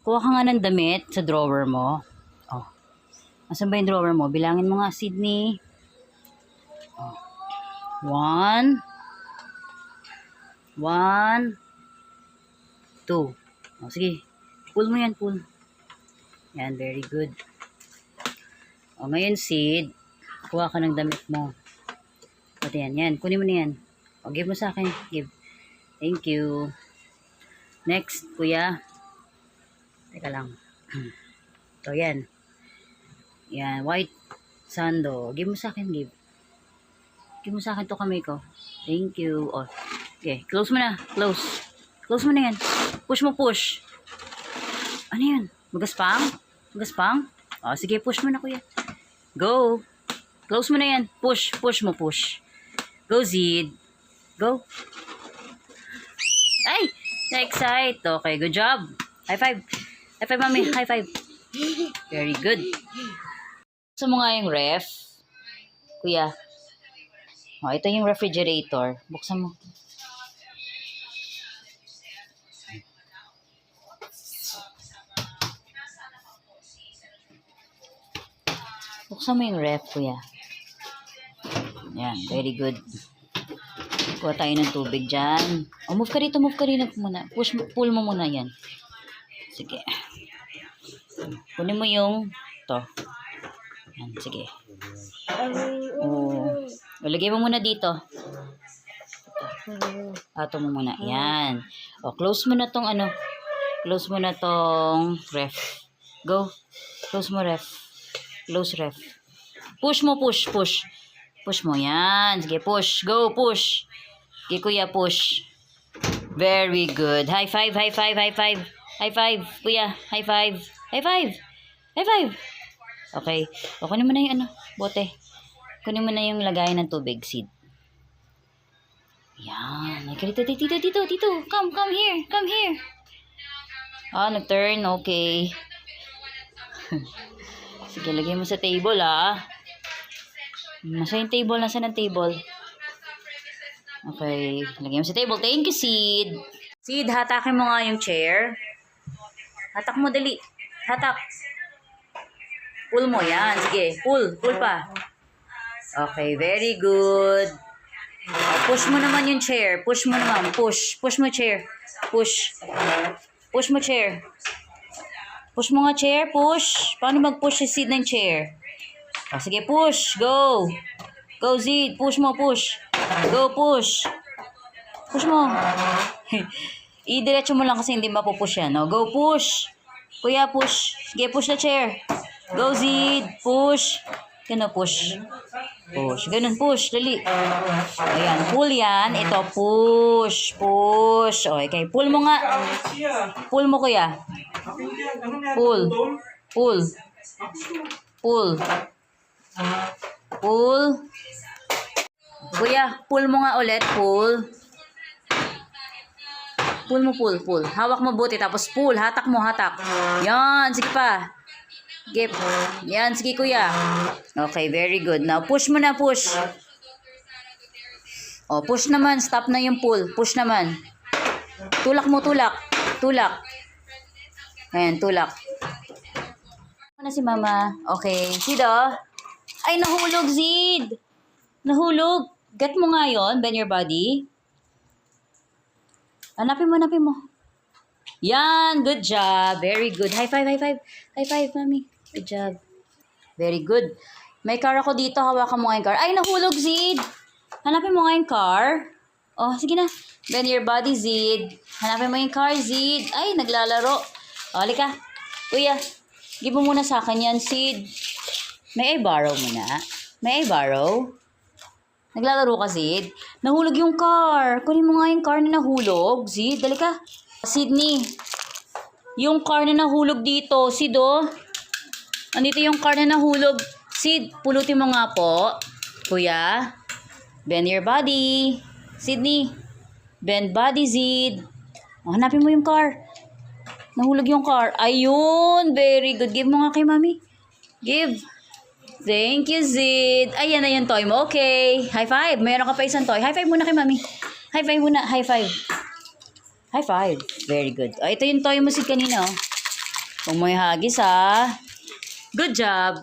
Kuha ka nga ng damit sa drawer mo. Oh. Asan ba yung drawer mo? Bilangin mo nga, Sydney. Oh. 1, 1, 2. Oh, sige. Pull mo yan, pull. Yan, very good. O, ngayon, Sid, kuha ka ng damit mo. Pati yan, yan. Kunin mo na yan. O, give mo sa akin. Give. Thank you. Next, kuya. Teka lang. So, yan. Yan, white sando. Give mo sa akin, give. Give mo sa akin to kamay ko. Thank you. O, okay, close mo na. Close. Close mo na yan. Push mo, push. Ano yan? Magaspang? Magaspang? O, sige, push mo na, kuya. Go. Close mo na yan. Push. Push mo, push. Go, Zid. Go. Ay! Na-excite. Okay, good job. High five. High five, mami. High five. Very good. Gusto mo nga yung ref? Kuya. O, ito yung refrigerator. Buksan mo. Buksan mo yung ref, kuya. Yan, very good. Kuha tayo ng tubig dyan. O, move ka rito muna. Pull mo muna yan. Sige. Kunin mo yung to. Yan, sige. O, lagay mo muna dito. Ato mo muna. Yan. O, close mo na tong ano. Close mo na tong ref. Go. Close mo ref. Close ref. Push mo, push. Push mo. Yan. Sige, push. Go, push. Okay, kuya, push. Very good. High five, high five, high five. High five, kuya. High five. High five. High five. Okay. O, kunin mo na yung ano, bote. Kunin mo na yung lagayan ng tubig, Sid. Yan. Dito. Come here. Ah, nag-turn. Okay. Sige, lagay mo sa table, ah. Nasa yung table? Nasaan ang table? Okay, lagay mo sa table. Thank you, Sid. Sid, hatakin mo nga yung chair. Hatak mo, dali. Hatak. Pull mo, yan. Sige, pull pa. Okay, very good. Push mo naman yung chair. Push mo naman. Push mo chair. Push mo chair. Push mo nga chair, push. Paano mag-push si Sid ng chair? O, sige, push. Go. Go, Sid. Push mo, push. Go, push. Push mo. I-diretso mo lang kasi hindi mapupush yan. O, go, push. Kuya, push. Sige, push na chair. Go, Sid. Push. Ganun, push. Push. Ganun, push. Dali. Ayan, pull yan. Ito, push. Push. O, okay. Pull mo nga. Pull mo, kuya. Pull. Kuya, pull mo nga ulit. Pull. Hawak mo buti, tapos pull. Hatak mo, hatak. Yan, sige pa. Gip. Yan, sige kuya. Okay, very good. Now, push mo na, push. O, push naman. Stop na yung pull. Push naman. Tulak mo, tulak. Ayan, tulak. Ano si mama? Okay. Sid, oh. Ay, nahulog, Sid. Nahulog. Get mo nga yun. Bend your body. Hanapin mo. Yan. Good job. Very good. High five, mami. Good job. Very good. May car ako dito. Hawakan mo nga yung car. Ay, nahulog, Sid. Hanapin mo nga yung car. Oh, sige na. Bend your body, Sid. Hanapin mo yung car, Sid. Ay, naglalaro. O, halika. Kuya, give mo muna sa akin yan, Sid. May I borrow muna? May I borrow? Naglalaro ka, Sid? Nahulog yung car. Kunin mo nga yung car na nahulog, Sid. Dali ka. Sydney, yung car na nahulog dito, Sid, oh. Andito yung car na nahulog. Sid, pulutin mo nga po. Kuya, bend your body. Sydney, bend body, Sid. Oh, hanapin mo yung car. Nahulog yung car. Ayun, very good. Give mo nga kay mami. Give. Thank you, Zid. Ayan na yung toy mo. Okay. High five. Mayroon ka pa isang toy. High five muna kay mami. High five muna. High five. High five. Very good. Oh, ito yung toy mo, Zid, kanina. Oh. Huwag mo ihagis ha. Good job.